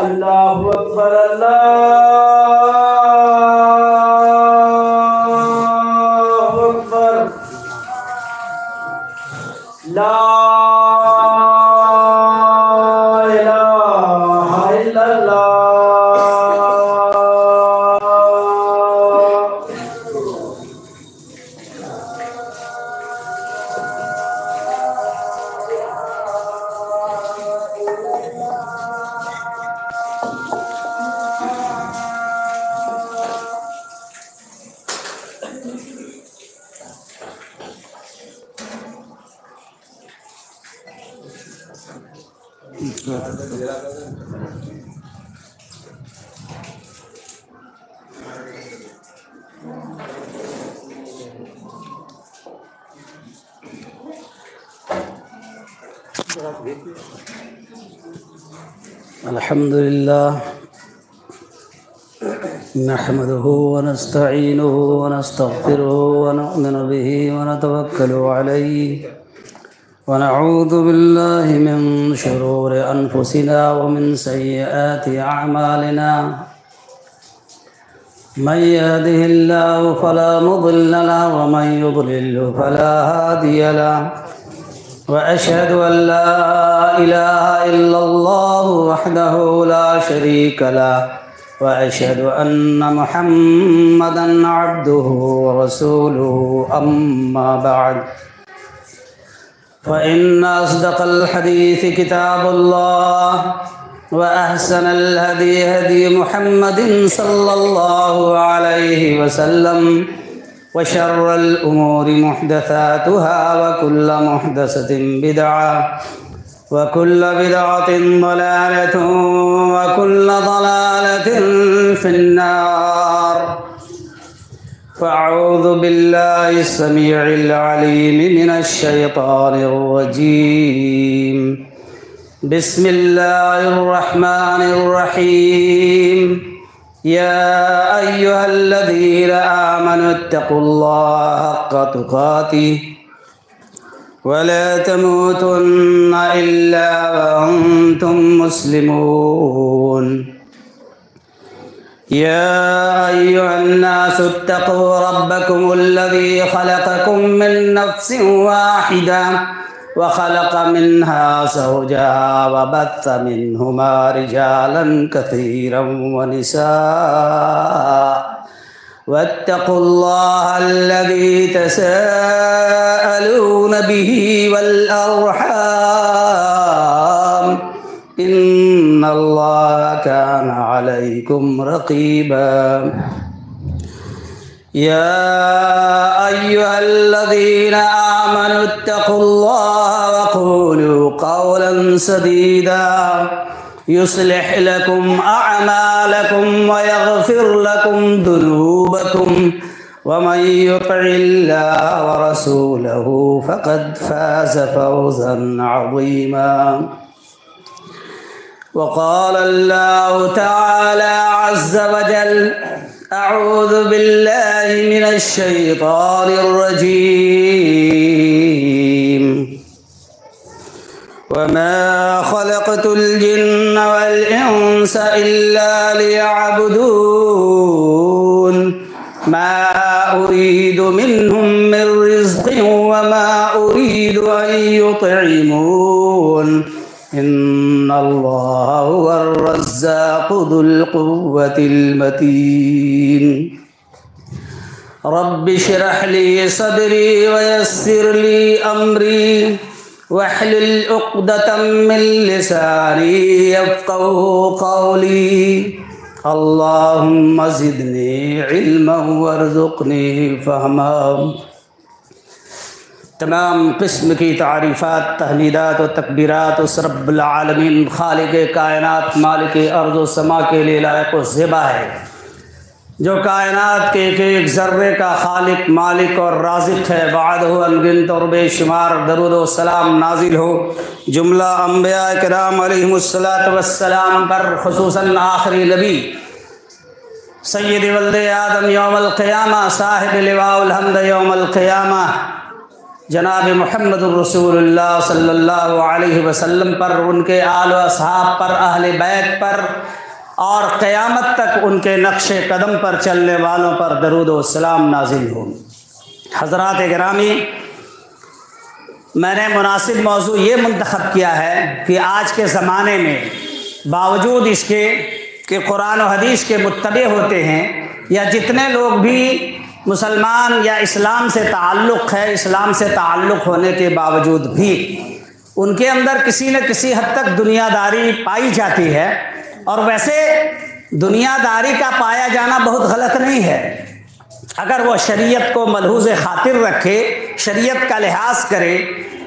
اللہ اکبر اللہ اکبر لا الہ الا اللہ الحمد لله نحمده ونستعينه ونستغفره ونؤمن به ونتوكل عليه ونعوذ بالله من شرور أنفسنا ومن سيئات أعمالنا من يهده الله فلا مضل له ومن يضلل فلا هادي له وأشهد أن لا إله إلا الله وحده لا شريك له وأشهد أن محمدًا عبده ورسوله أما بعد فإن أصدق الحديث كتاب الله وأحسن الهدي هدي محمد صلى الله عليه وسلم وشر الأمور محدثاتها وكل محدثة بدعة وكل بدعة ضلالة وكل ضلالة في النار فأعوذ بالله السميع العليم من الشيطان الرجيم بسم الله الرحمن الرحيم يا أيها الذين آمنوا اتقوا الله حق تقاته ولا تموتن إلا وأنتم مسلمون يا أيها الناس اتقوا ربكم الذي خلقكم من نفس واحدة وخلق منها زوجها وبث منهما رجالا كثيرا ونساء واتقوا الله الذي تساءلون به والأرحام إن الله كان عليكم رقيبا يا أيها الذين آمنوا اتقوا الله وقولوا قولا سديدا يصلح لكم أعمالكم ويغفر لكم ذنوبكم ومن يطع الله ورسوله فقد فاز فوزا عظيما وقال الله تعالى عز وجل أعوذ بالله من الشيطان الرجيم وما خلقت الجن والإنس إلا ليعبدون ما أريد منهم من رزق وما أريد أن يطعمون إن الله هو الرزاق ذو القوة المتين رب اشرح لي صدري ويسر لي أمري واحلل عقدة من لساني يفقهوا قولي اللهم زدني علما وارزقني فهما تمام قسم کی تعریفات، تحمیدات و تکبیرات اس رب العالمین خالق کائنات مالک ارض و سما کے لیے لائق و زیبا ہے، جو کائنات کے ایک ایک ذرے کا خالق مالک اور رازق ہے۔ بعد ہو انگنت اور بے شمار درود و سلام نازل ہو جملہ انبیاء کرام علیہم السلام پر، خصوصاً آخری نبی سید ولد آدم یوم القیامہ، صاحب لواء الحمد یوم القیامہ، جناب محمد الرسول اللہ صلی اللہ علیہ وسلم پر، ان کے آل و اصحاب پر، اہل بیت پر اور قیامت تک ان کے نقش قدم پر چلنے والوں پر درود و سلام نازل ہوں۔ حضرات گرامی، میں نے مناسب موضوع یہ منتخب کیا ہے کہ آج کے زمانے میں باوجود اس کے کہ قرآن و حدیث کے متبع ہوتے ہیں، یا جتنے لوگ بھی مسلمان یا اسلام سے تعلق ہے، اسلام سے تعلق ہونے کے باوجود بھی ان کے اندر کسی نہ کسی حد تک دنیا داری پائی جاتی ہے، اور ویسے دنیا داری کا پایا جانا بہت غلط نہیں ہے اگر وہ شریعت کو ملحوظ خاطر رکھے، شریعت کا لحاظ کرے،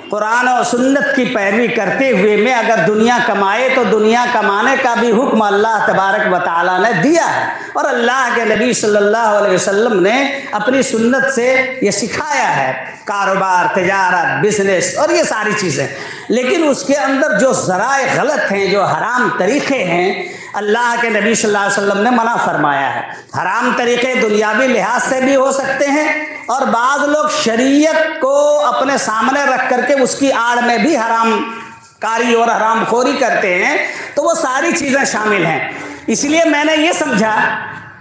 قرآن و سنت کی پیروی کرتے ہوئے میں اگر دنیا کمائے تو دنیا کمانے کا بھی حکم اللہ تبارک و تعالیٰ نے دیا ہے، اور اللہ کے نبی صلی اللہ علیہ وسلم نے اپنی سنت سے یہ سکھایا ہے، کاروبار، تجارت، بزنس اور یہ ساری چیزیں۔ لیکن اس کے اندر جو ذرائع غلط ہیں، جو حرام طریقے ہیں، اللہ کے نبی صلی اللہ علیہ وسلم نے منع فرمایا ہے۔ حرام طریقے دنیاوی لحاظ سے بھی ہو سکتے ہیں، اور بعض لوگ شریعت کو اپنے سامنے رکھ کر کے اس کی آڑ میں بھی حرام کاری اور حرام خوری کرتے ہیں، تو وہ ساری چیزیں شامل ہیں۔ اس لیے میں نے یہ سمجھا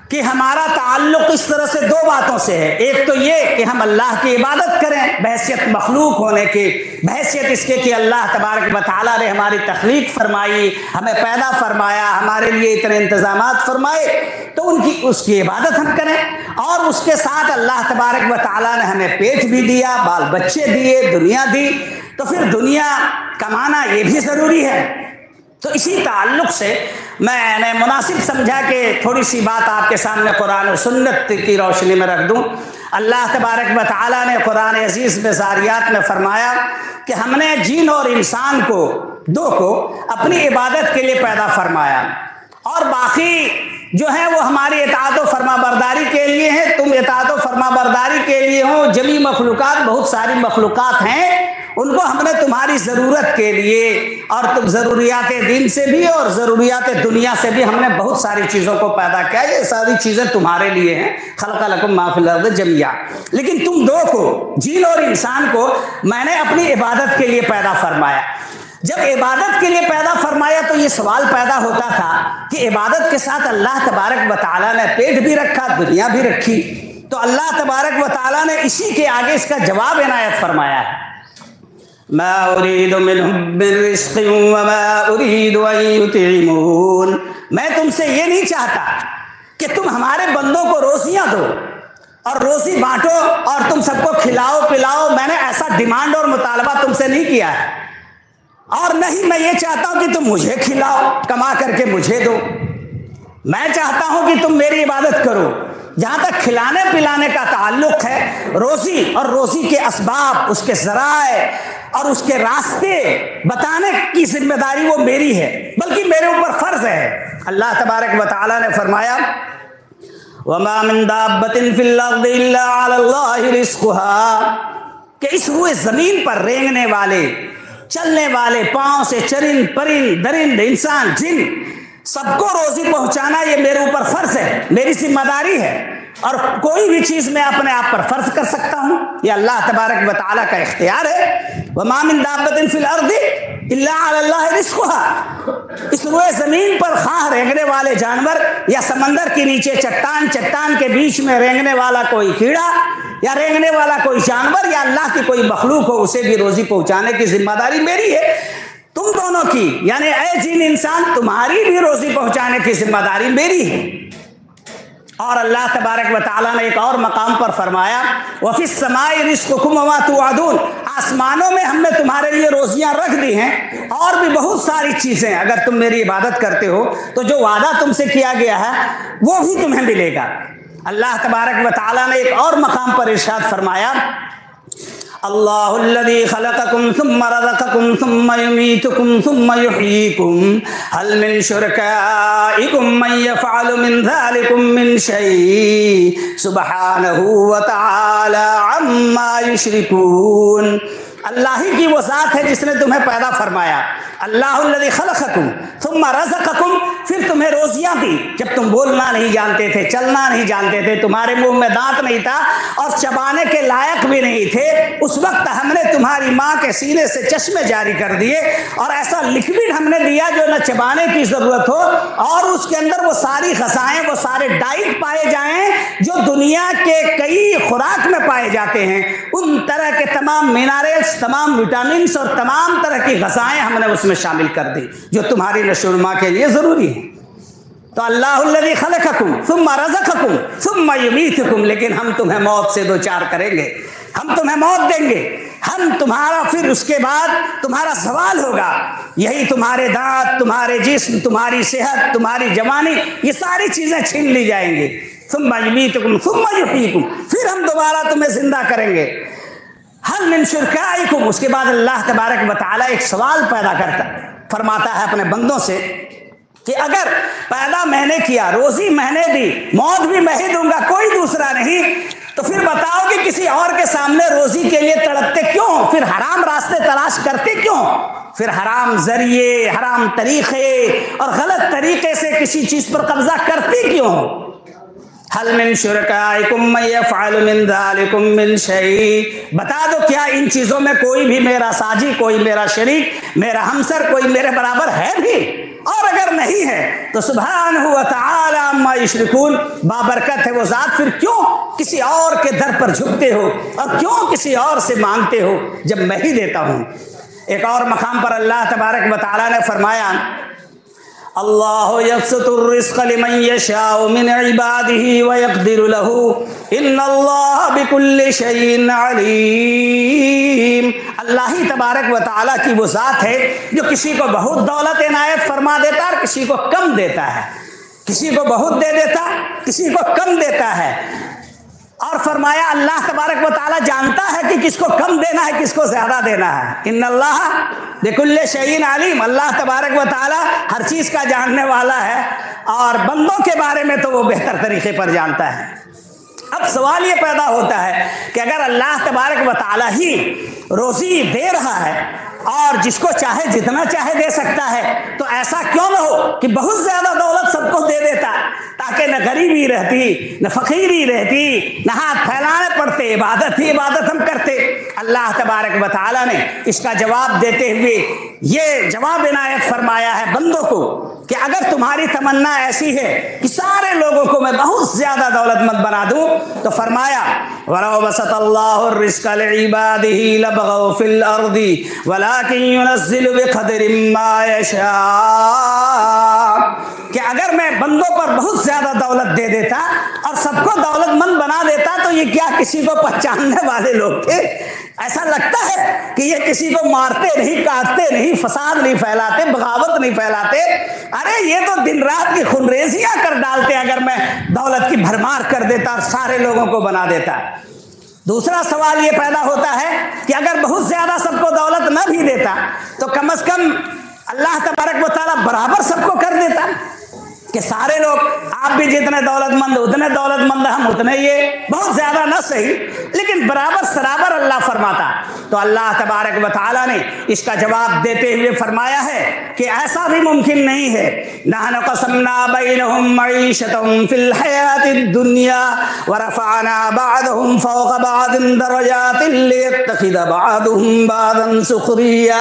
کہ ہمارا تعلق اس طرح سے دو باتوں سے ہے۔ ایک تو یہ کہ ہم اللہ کی عبادت کریں بحیثیت مخلوق ہونے کی، بحیثیت اس کے کہ اللہ تبارک و تعالیٰ نے ہماری تخلیق فرمائی، ہمیں پیدا فرمایا، ہمارے لیے اتنے انتظامات فرمائے، تو اس کی عبادت ہم کریں، اور اس کے ساتھ اللہ تبارک و تعالیٰ نے ہمیں پیٹ بھی دیا، بال بچے دیے، دنیا دی، تو پھر دنیا کمانا یہ بھی ضروری ہے۔ تو اسی تعلق سے میں نے مناسب سمجھا کہ تھوڑی سی بات آپ کے سامنے قرآن و سنت کی روشنی میں رکھ دوں۔ اللہ تبارک و تعالیٰ نے قرآن عزیز میں زاریات میں فرمایا کہ ہم نے جن اور انسان کو دو کو اپنی عبادت کے لیے پیدا فرمایا، اور باقی جو ہیں وہ ہماری اطاعت و فرما برداری کے لیے ہیں۔ تم اطاعت و فرما برداری کے لیے ہو، جمی مخلوقات، بہت ساری مخلوقات ہیں، ان کو ہم نے تمہاری ضرورت کے لیے، اور تم ضروریات دین سے بھی اور ضروریات دنیا سے بھی ہم نے بہت ساری چیزوں کو پیدا کیا، یہ ساری چیزیں تمہارے لیے ہیں۔ خلق لکم ما فی الارض جميعا، لیکن تم دو کو، جن اور انسان کو، میں نے اپنی عبادت کے لیے پیدا فرمایا۔ جب عبادت کے لیے پیدا فرمایا تو یہ سوال پیدا ہوتا تھا کہ عبادت کے ساتھ اللہ تبارک و تعالیٰ نے پیٹ بھی رکھا، دنیا بھی رکھی، تو اللہ تبارک و تعالیٰ نے اسی کے آگے اس کا جواب عنایت فرمایا ہے۔ ما اريد منهم من رزق وما اريد ان يطعمون، میں تم سے یہ نہیں چاہتا کہ تم ہمارے بندوں کو روزیاں دو اور روزی بانٹو اور تم سب کو کھلاؤ پلاؤ، میں نے ایسا ڈیمانڈ اور مطالبہ تم سے نہیں کیا ہے، اور نہیں میں یہ چاہتا ہوں کہ تم مجھے کھلاؤ، کما کر کے مجھے دو۔ میں چاہتا ہوں کہ تم میری عبادت کرو۔ جہاں تک کھلانے پلانے کا تعلق ہے، روزی اور روزی کے اسباب، اس کے ذرائع اور اس کے راستے بتانے کی ذمہ داری وہ میری ہے، بلکہ میرے اوپر فرض ہے۔ اللہ تبارک و تعالیٰ نے فرمایا وَمَا مِن دَابَّةٍ فِي الْأَرْضِ إِلَّا عَلَى اللَّهِ رِزْقُهَا، کہ اس روئے زمین پر رینگنے والے، چلنے والے، پاؤں سے چرند پرند درند انسان جن، سب کو روزی پہنچانا یہ میرے اوپر فرض ہے، میری ذمہ داری ہے، اور کوئی بھی چیز میں اپنے آپ پر فرض کر سکتا ہوں، یہ اللہ تبارک و تعالیٰ کا اختیار ہے۔ وَمَا مِن دَابَّةٍ فِي الْأَرْضِ إِلَّا عَلَى اللَّهِ رِزْقُهَا، اس روئے زمین پر خواہ رینگنے والے جانور، یا سمندر کے نیچے چٹان کے بیچ میں رینگنے والا کوئی کیڑا، یا رینگنے والا کوئی جانور، یا اللہ کی کوئی مخلوق ہو، اسے بھی روزی پہنچانے کی ذمہ داری میری ہے، تم دونوں کی، یعنی اے جن انسان، تمہاری بھی روزی پہنچانے کی ذمہ داری میری ہے۔ اور اللہ تبارک و تعالیٰ نے ایک اور مقام پر فرمایا وَفِي السَّمَاءِ رِزْقُكُمْ وَمَا تُوعَدُونَ، آسمانوں میں ہم نے تمہارے لیے روزیاں رکھ دی ہیں، اور بھی بہت ساری چیزیں، اگر تم میری عبادت کرتے ہو تو جو وعدہ تم سے کیا گیا ہے وہ بھی تمہیں ملے گا۔ اللہ تبارک و تعالیٰ نے ایک اور مقام پر ارشاد فرمایا اللہ الذی خلقکم ثم رزقکم ثم یمیتکم ثم یحییکم هل من شرکائکم من یفعل من ذلکم من شیء سبحانہ وتعالی عما یشرکون۔ اللہ ہی کی وہ ذات ہے جس نے تمہیں پیدا فرمایا. اللہ الذی خلقکم ثم رزقکم، پھر تمہیں روزیاں دی جب تم بولنا نہیں جانتے تھے، چلنا نہیں جانتے تھے، تمہارے منہ میں دانت نہیں تھا اور چبانے کے لائق بھی نہیں تھے. اس وقت ہم نے تمہاری ماں کے سینے سے چشمے جاری کر دیے اور ایسا لکوڈ ہم نے دیا جو نہ چبانے کی ضرورت ہو اور اس کے اندر وہ ساری غذائیں، وہ سارے ڈائٹ پائے جائیں جو دنیا کے کئی خوراک میں پائے جاتے ہیں. ان طرح کے تمام منرلز، تمام وٹامنس اور تمام طرح کی غذائیں ہم نے اس میں شامل کر دی جو تمہاری نشو و نما کے لیے ضروری ہے. تو اللہ الذی خلقکم ثم رزقکم ثم یمیتکم، لیکن ہم تمہیں موت سے دوچار کریں گے، ہم تمہیں موت دیں گے، ہم تمہارا پھر اس کے بعد تمہارا سوال ہوگا. یہی تمہارے دانت، تمہارے جسم، تمہاری صحت، تمہاری جوانی، یہ ساری چیزیں چھین لی جائیں گی. ثم یمیتکم ثم یحییکم، پھر ہم دوبارہ تمہیں زندہ کریں گے. هل من شرکائکم، اس کے بعد اللہ تبارک و تعالیٰ ایک سوال پیدا کرتا فرماتا ہے اپنے بندوں سے کہ اگر پیدا میں نے کیا، روزی میں نے دی، موت بھی میں ہی دوں گا، کوئی دوسرا نہیں، تو پھر بتاؤ کہ کسی اور کے سامنے روزی کے لیے تڑپتے کیوں؟ پھر حرام راستے تلاش کرتے کیوں؟ پھر حرام ذریعے، حرام طریقے اور غلط طریقے سے کسی چیز پر قبضہ کرتے کیوں؟ حل من شرکائکم من یفعل من ذالکم من شیء، بتا دو کیا ان چیزوں میں کوئی بھی میرا ساجی، کوئی میرا شریک، میرا ہمسر، کوئی میرے برابر ہے بھی؟ اور اگر نہیں ہے تو سبحانہ و تعالی عما یشرکون، بابرکت ہے وہ ذات، پھر کیوں کسی اور کے در پر جھکتے ہو اور کیوں کسی اور سے مانگتے ہو جب میں ہی دیتا ہوں. ایک اور مقام پر اللہ تبارک و تعالی نے فرمایا اللہ یبسط الرزق لمن یشاء من عباده ویقدر له ان اللہ بکل شیء علیم. اللہ ہی تبارک و تعالیٰ کی وہ ذات ہے جو کسی کو بہت دولت عنایت فرما دیتا ہے اور کسی کو کم دیتا ہے، کسی کو بہت دے دیتا، کسی کو کم دیتا ہے. اور فرمایا اللہ تبارک و تعالیٰ جانتا ہے کہ کس کو کم دینا ہے، کس کو زیادہ دینا ہے. ان اللہ بکل شیء علیم، اللہ تبارک و تعالیٰ ہر چیز کا جاننے والا ہے اور بندوں کے بارے میں تو وہ بہتر طریقے پر جانتا ہے. اب سوال یہ پیدا ہوتا ہے کہ اگر اللہ تبارک و تعالیٰ ہی روزی دے رہا ہے اور جس کو چاہے جتنا چاہے دے سکتا ہے، تو ایسا کیوں نہ ہو کہ بہت زیادہ دولت سب کو دے دیتا تاکہ نہ غریبی رہتی، نہ فقیری رہتی، نہ ہاتھ پھیلانے پڑتے، عبادت ہی عبادت ہم کرتے. اللہ تبارک و تعالیٰ نے اس کا جواب دیتے ہوئے یہ جواب عنایت فرمایا ہے بندوں کو کہ اگر تمہاری تمنا ایسی ہے کہ سارے لوگوں کو میں بہت زیادہ دولت مند بنا دوں، تو فرمایا وَلَوْ بَسَطَ اللَّهُ الرِّزْقَ لِعِبَادِهِ لَبَغَوْا فِي الْأَرْضِ وَلَكِنْ يُنَزِّلُ بِقَدْرٍ مَّا يَشَاءُ، کہ اگر میں بندوں پر بہت زیادہ دولت دے دیتا اور سب کو دولت مند بنا دیتا تو یہ کیا کسی کو پہچاننے والے لوگ تھے؟ ایسا لگتا ہے کہ یہ کسی کو مارتے نہیں، کاٹتے نہیں، فساد نہیں پھیلاتے، بغاوت نہیں پھیلاتے. ارے یہ تو دن رات کی خونریزیاں کر ڈالتے اگر میں دولت کی بھرمار کر دیتا اور سارے لوگوں کو بنا دیتا. دوسرا سوال یہ پیدا ہوتا ہے کہ اگر بہت زیادہ سب کو دولت نہ بھی دیتا تو کم از کم اللہ تبارک و تعالیٰ برابر سب کو کر دیتا کہ سارے لوگ، آپ بھی جتنے دولت مند اتنے دولت مند، ہم اتنے، یہ بہت زیادہ نہ صحیح لیکن برابر سرابر اللہ فرماتا. تو اللہ تبارک و تعالیٰ نے اس کا جواب دیتے ہوئے فرمایا ہے کہ ایسا بھی ممکن نہیں ہے. نحن قسمنا بینہم معیشتہم فی الحیات الدنیا ورفعنا بعضہم فوق بعض درجات لیتخذ بعضہم بعضا سخریا.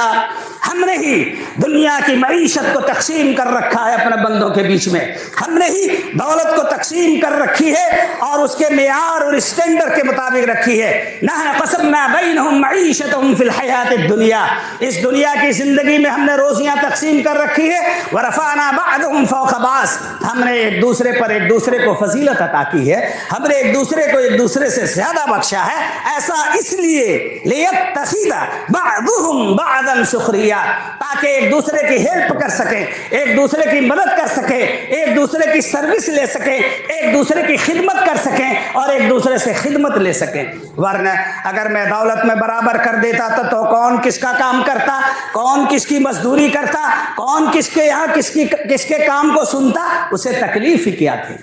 ہم نے ہی دنیا کی معیشت کو تقسیم کر رکھا ہے اپنے بندوں کے بیچ میں، ہم نے ہی دولت کو تقسیم کر رکھی ہے اور اس کے معیار اور اسٹینڈرڈ کے مطابق رکھی ہے. نحن قسمنا بینہم معیشتہم فی الحیات الدنیا، اس دنیا کی زندگی میں ہم نے روزیاں تقسیم کر رکھی ہے. ورفعنا بعضہم فوق بعض، ہم نے ایک دوسرے پر ایک دوسرے کو فضیلت عطا کی ہے، ہم نے ایک دوسرے کو ایک دوسرے سے زیادہ بخشا ہے. ایسا اس لیے لیتخذ بعضہم بعضا سخریا، تاکہ ایک دوسرے کی ہیلپ کر سکیں، ایک دوسرے کی مدد کر سکیں، ایک دوسرے کی سروس لے سکیں، ایک دوسرے کی خدمت کر سکیں اور ایک دوسرے سے خدمت لے سکیں. ورنہ اگر میں دولت میں برابر کر دیتا تو کون کس کا کام کرتا، کون کس کی مزدوری کرتا، کون کس کے یہاں کس کے کام کو سنتا، اسے تکلیف ہی کیا تھی.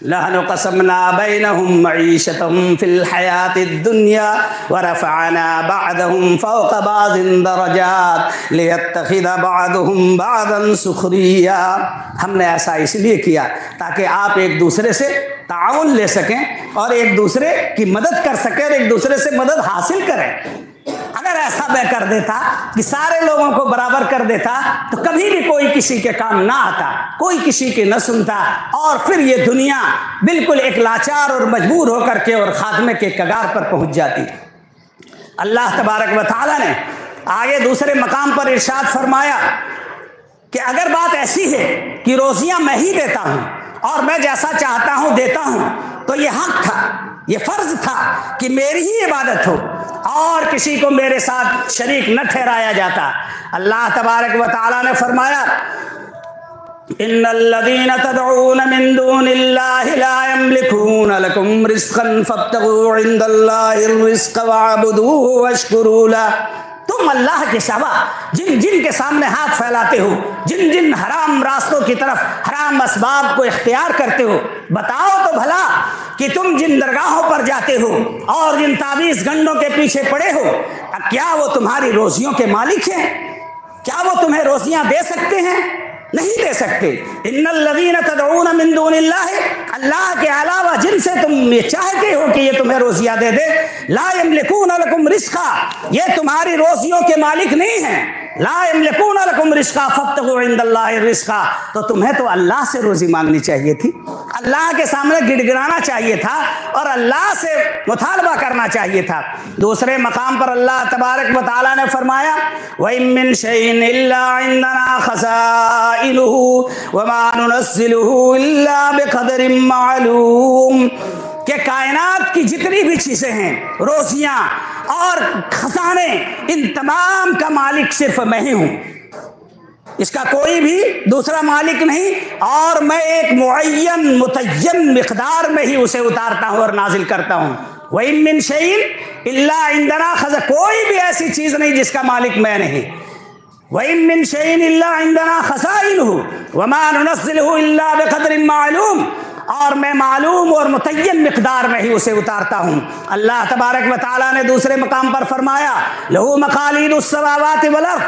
نحن قسمنا بینہم معیشتہم فی الحیات الدنیا ورفعنا بعضهم فوق بعض درجات لیتخذ بعضهم بعضا سخریا. ہم نے ایسا اس لیے کیا تاکہ آپ ایک دوسرے سے تعاون لے سکیں اور ایک دوسرے کی مدد کر سکیں اور ایک دوسرے سے مدد حاصل کریں. اگر ایسا میں کر دیتا کہ سارے لوگوں کو برابر کر دیتا تو کبھی بھی کوئی کسی کے کام نہ آتا, کوئی کسی کی نہ سنتا, اور پھر یہ دنیا بالکل ایک لاچار اور مجبور ہو کر کے اور خاتمے کے کگار پر پہنچ جاتی. اللہ تبارک و تعالی نے آگے دوسرے مقام پر ارشاد فرمایا کہ اگر بات ایسی ہے کہ روزیاں میں ہی دیتا ہوں اور میں جیسا چاہتا ہوں دیتا ہوں تو یہ حق تھا, یہ فرض تھا کہ میری ہی عبادت ہو اور کسی کو میرے ساتھ شریک نہ ٹھہرایا جاتا. اللہ تبارک و تعالی نے فرمایا ان الذين تدعون من دون الله لا يملكون لكم رزقا فابتغوا عند الله الرزق واعبدوه واشكروا له. تم اللہ کے سوا جن جن کے سامنے ہاتھ پھیلاتے ہو, جن جن حرام راستوں کی طرف, حرام اسباب کو اختیار کرتے ہو, بتاؤ تو بھلا کہ تم جن درگاہوں پر جاتے ہو اور جن تعویذ گنڈوں کے پیچھے پڑے ہو, کیا وہ تمہاری روزیوں کے مالک ہیں؟ کیا وہ تمہیں روزیاں دے سکتے ہیں؟ نہیں دے سکتے. ان الذین تدعون من دون اللہ, اللہ کے علاوہ جن سے تم یہ چاہتے ہو کہ یہ تمہیں روزیاں دے دے, لا یملکون لکم رزقا, یہ تمہاری روزیوں کے مالک نہیں ہیں. لا یملکون لکم رزقا فابتغوا عند اللہ الرزقا, تو تمہیں تو اللہ سے روزی مانگنی چاہیے تھی, اللہ کے سامنے گڑ گڑانا چاہیے تھا اور اللہ سے مطالبہ کرنا چاہیے تھا. دوسرے مقام پر اللہ تبارک و تعالی نے فرمایا وَإِن مِّن شَيْءٍ إِلَّا عِندَنَا خَزَائِنُهُ وَمَا نُنَزِّلُهُ إِلَّا بِقَدْرٍ مَّعْلُومٍ, کہ کائنات کی جتنی بھی چیزیں ہیں, روزیاں اور خزانے, ان تمام کا مالک صرف میں ہی ہوں, اس کا کوئی بھی دوسرا مالک نہیں, اور میں ایک معین متعین مقدار میں ہی اسے اتارتا ہوں اور نازل کرتا ہوں. وَإِن مِّن شَيْءٍ إِلَّا عِندَنَا خَزَائِنُهُ, کوئی بھی ایسی چیز نہیں جس کا مالک میں نہیں. وَإِن مِّن شَيْءٍ إِلَّا عِندَنَا خَزَائِنُهُ وَمَا نُنَزِّلُهُ إِلَّا بِقَدْرٍ مَّعْلُومٍ, اور میں معلوم اور متعین مقدار میں ہی اسے اتارتا ہوں. اللہ تبارک و تعالیٰ نے دوسرے مقام پر فرمایا لہو مقالید السماوات والارض,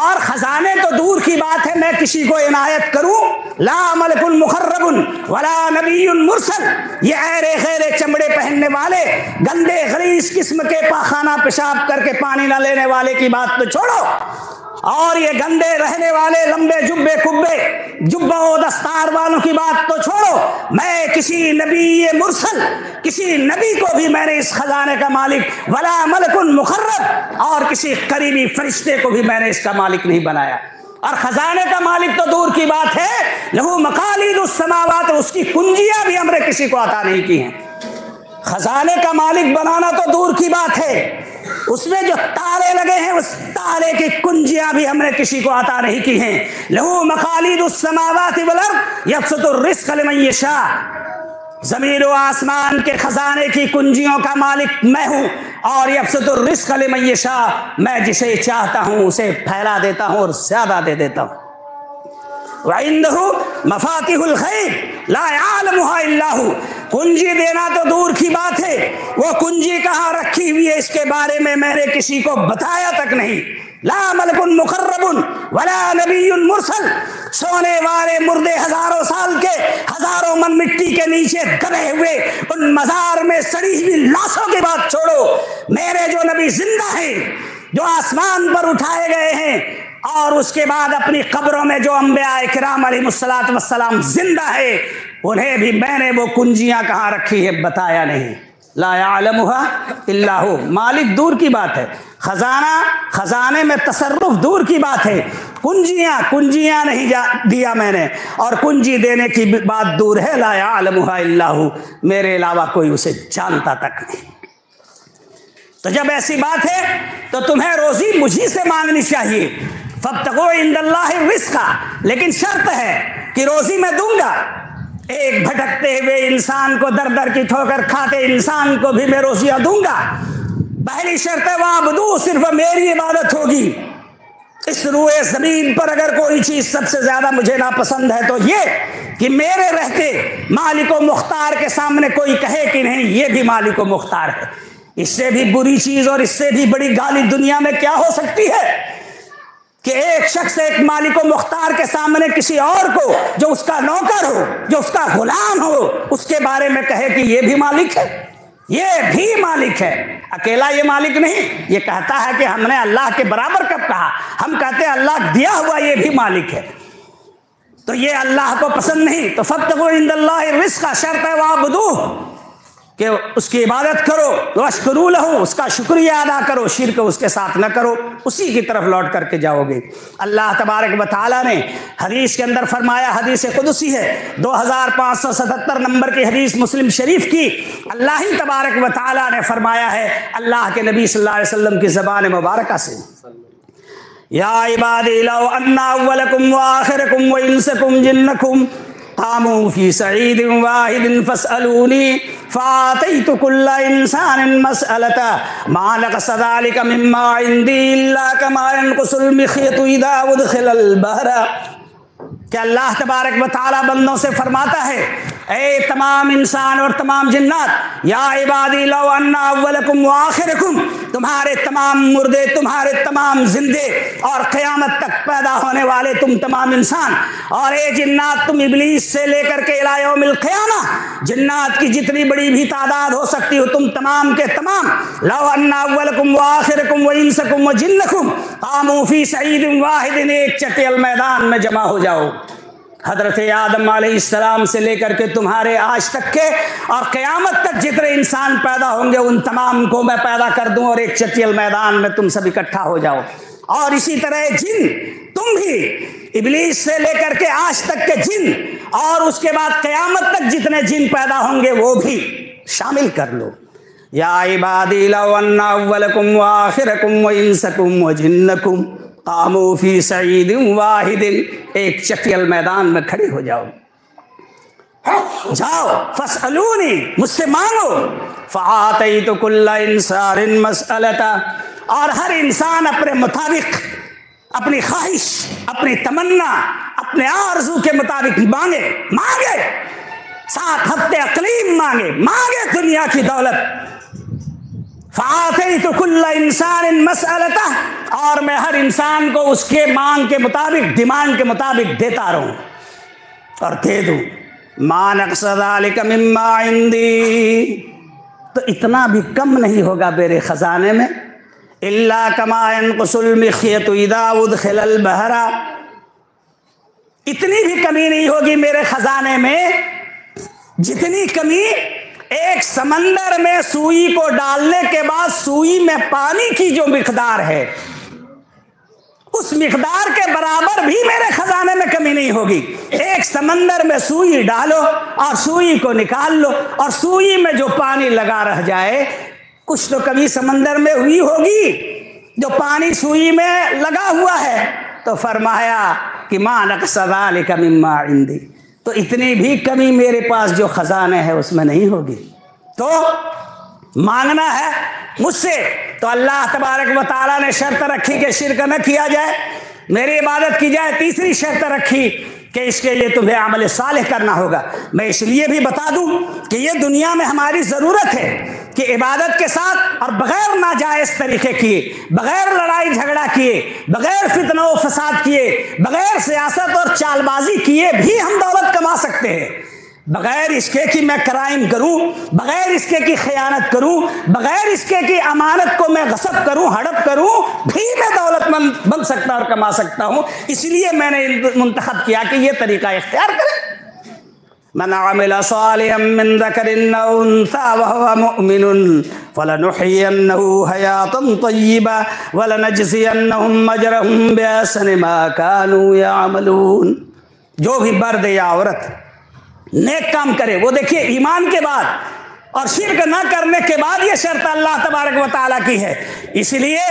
اور خزانے تو دور کی بات ہے میں کسی کو عنایت کروں, لا ملک مقرب ولا نبی مرسل, یہ ایرے خیرے چمڑے پہننے والے گندے غلیظ قسم کے پاخانہ پیشاب کر کے پانی نہ لینے والے کی بات تو چھوڑو, اور یہ گندے رہنے والے لمبے جبے کبے جبہ و دستار والوں کی بات تو چھوڑو, میں کسی نبی مرسل, کسی نبی کو بھی میں نے اس خزانے کا مالک ولا ملک مقرب, اور کسی قریبی فرشتے کو بھی میں نے اس کا مالک نہیں بنایا. اور خزانے کا مالک تو دور کی بات ہے, لہو مقالید السماوات, اس کی کنجیاں بھی ہم نے کسی کو عطا نہیں کی ہیں. خزانے کا مالک بنانا تو دور کی بات ہے, اس میں جو تالے لگے ہیں اس تالے کی کنجیاں بھی ہم نے کسی کو عطا نہیں کی ہیں. لہو مقالید السماوات والارض یبسط الرزق لمن یشاء, زمین و آسمان کے خزانے کی کنجیوں کا مالک میں ہوں, اور یبسط الرزق لمن یشاء, میں جسے چاہتا ہوں اسے پھیلا دیتا ہوں اور زیادہ دے دیتا ہوں. وَعِندَهُ مَفَاتِحُ الْغَيْبِ لَا يَعْلَمُهَا إِلَّا هُوَ, کنجی دینا تو دور کی بات ہے, وہ کنجی کہاں رکھی ہوئی ہے اس کے بارے میں میں نے کسی کو بتایا تک نہیں. لا ملک مقرب ولا نبی مرسل, سونے والے مردے ہزاروں سال کے ہزاروں من مٹی کے نیچے دبے ہوئے ان مزار میں سڑی ہوئی لاشوں کی بات چھوڑو, میرے جو نبی زندہ ہیں, جو آسمان پر اٹھائے گئے ہیں, اور اس کے بعد اپنی قبروں میں جو انبیاء کرام علیہ الصلوۃ والسلام زندہ ہے, انہیں بھی میں نے وہ کنجیاں کہاں رکھی ہے بتایا نہیں. لا یعلمها الا هو, مالک دور کی بات ہے, خزانہ خزانے میں تصرف دور کی بات ہے, کنجیاں نہیں دیا میں نے, اور کنجی دینے کی بات دور ہے. لا یعلمها الا هو, میرے علاوہ کوئی اسے جانتا تک نہیں. تو جب ایسی بات ہے تو تمہیں روزی مجھی سے مانگنی چاہیے. فابتغوا عند اللہ الرزق, لیکن شرط ہے کہ روزی میں دوں گا. ایک بھٹکتے ہوئے انسان کو, در در کی ٹھوکر کھاتے انسان کو بھی میں روزیاں دوں گا. پہلی شرط ہے وَاعْبُدُوا, صرف میری عبادت ہوگی. اس روئے زمین پر اگر کوئی چیز سب سے زیادہ مجھے ناپسند ہے تو یہ کہ میرے رہتے مالک و مختار کے سامنے کوئی کہے کہ نہیں یہ بھی مالک و مختار ہے۔ اس سے بھی بری چیز اور اس سے بھی بڑی گالی دنیا میں کیا ہو سکتی ہے کہ ایک شخص ایک مالک و مختار کے سامنے کسی اور کو جو اس کا نوکر ہو، جو اس کا غلام ہو، اس کے بارے میں کہے کہ یہ بھی مالک ہے، یہ بھی مالک ہے۔ اکیلا یہ مالک نہیں، یہ کہتا ہے کہ ہم نے اللہ کے برابر کب کہا، ہم کہتے ہیں اللہ دیا ہوا یہ بھی مالک ہے، تو یہ اللہ کو پسند نہیں۔ تو فابتغوا عند اللہ الرزق، شرط ہے وعبدوہ، کہ اس کی عبادت کرو، واشکروا لہ، اس کا شکریہ ادا کرو، شرک اس کے ساتھ نہ کرو، اسی کی طرف لوٹ کر کے جاؤ گے۔ اللہ تبارک و تعالیٰ نے حدیث کے اندر فرمایا، حدیث قدسی ہے 2577 نمبر کی حدیث مسلم شریف کی، اللہ ہی تبارک و تعالیٰ نے فرمایا ہے اللہ کے نبی صلی اللہ علیہ وسلم کی زبان مبارکہ سے، یا عبادی لو ان اولکم وآخرکم وانسکم جنکم قاموا فی سعید واحد فاسألونی فآتیت کل انسان مسألته ما نقص ذلك مما عندی الا کما ينقص المخيط اذا ادخل البحر، کہ اللہ تبارک و تعالیٰ بندوں سے فرماتا ہے اے تمام انسان اور تمام جنات، یا عبادی لو ان اولکم وآخرکم، تمہارے تمام مردے، تمہارے تمام زندے اور قیامت تک پیدا ہونے والے تم تمام انسان، اور اے جنات تم ابلیس سے لے کر کے الی یوم القیامہ جنات کی جتنی بڑی بھی تعداد ہو سکتی ہو تم تمام کے تمام، لو ان اولکم وآخرکم وانسکم وجنکم قاموا فی صعید واحد، ایک چٹیل میدان میں جمع ہو جاؤ۔ حضرت آدم علیہ السلام سے لے کر کے تمہارے آج تک کے اور قیامت تک جتنے انسان پیدا ہوں گے ان تمام کو میں پیدا کر دوں اور ایک چٹیل میدان میں تم سب اکٹھا ہو جاؤ۔ اور اسی طرح جن، تم بھی ابلیس سے لے کر کے آج تک کے جن، اور اس کے بعد قیامت تک جتنے جن پیدا ہوں گے وہ بھی شامل کر لو۔ یا عبادی لو ان اولکم وآخرکم وانسکم وجنکم قاموا فی صعید واحد، ایک چٹیل میدان میں کھڑے ہو جاؤ، جاؤ فاسألونی، مجھ سے مانگو، فآتیت کل انسان مسألتہ، اور ہر انسان اپنے مطابق، اپنی خواہش، اپنی تمنا، اپنے آرزو کے مطابق مانگے 7 ہفتے اقلیم مانگے دنیا کی دولت، فآتیت کل انسان مسألتہ، اور میں ہر انسان کو اس کے مانگ کے مطابق، ڈیمانڈ کے مطابق دیتا رہوں اور دے دوں۔ ما نقص ذلک مما عندی، تو اتنا بھی کم نہیں ہوگا میرے خزانے میں، الا کما ينقص المخيط اذا ادخل البحر، اتنی بھی کمی نہیں ہوگی میرے خزانے میں جتنی کمی ایک سمندر میں سوئی کو ڈالنے کے بعد سوئی میں پانی کی جو مقدار ہے اس مقدار کے برابر بھی میرے خزانے میں کمی نہیں ہوگی۔ ایک سمندر میں سوئی ڈالو اور سوئی کو نکال لو اور سوئی میں جو پانی لگا رہ جائے، کچھ تو کمی سمندر میں ہوئی ہوگی جو پانی سوئی میں لگا ہوا ہے، تو فرمایا کہ ما نقص ذلک مما عندی، تو اتنی بھی کمی میرے پاس جو خزانے ہے اس میں نہیں ہوگی۔ تو مانگنا ہے مجھ سے، تو اللہ تبارک و تعالیٰ نے شرط رکھی کہ شرک نہ کیا جائے، میری عبادت کی جائے۔ تیسری شرط رکھی کہ اس کے لیے تمہیں عمل صالح کرنا ہوگا۔ میں اس لیے بھی بتا دوں کہ یہ دنیا میں ہماری ضرورت ہے کہ عبادت کے ساتھ اور بغیر ناجائز طریقے کیے، بغیر لڑائی جھگڑا کیے، بغیر فتنہ و فساد کیے، بغیر سیاست اور چال بازی کیے بھی ہم دولت کما سکتے ہیں۔ بغیر اس کے کہ میں کرائم کروں، بغیر اس کے کہ خیانت کروں، بغیر اس کے کہ امانت کو میں غصب کروں، ہڑپ کروں، بھی میں دولت مند بن سکتا اور کما سکتا ہوں۔ اس لیے میں نے منتخب کیا کہ یہ طریقہ اختیار کریں۔ من عمل صالحا من ذکر او انثى وهو مؤمن فلنحيينه حياة طيبة ولنجزينهم اجرهم بأحسن ما كانوا يعملون، جو بھی مرد یا عورت نیک کام کرے، وہ دیکھیے ایمان کے بعد اور شرک نہ کرنے کے بعد یہ شرط اللہ تبارک و تعالیٰ کی ہے۔ اس لیے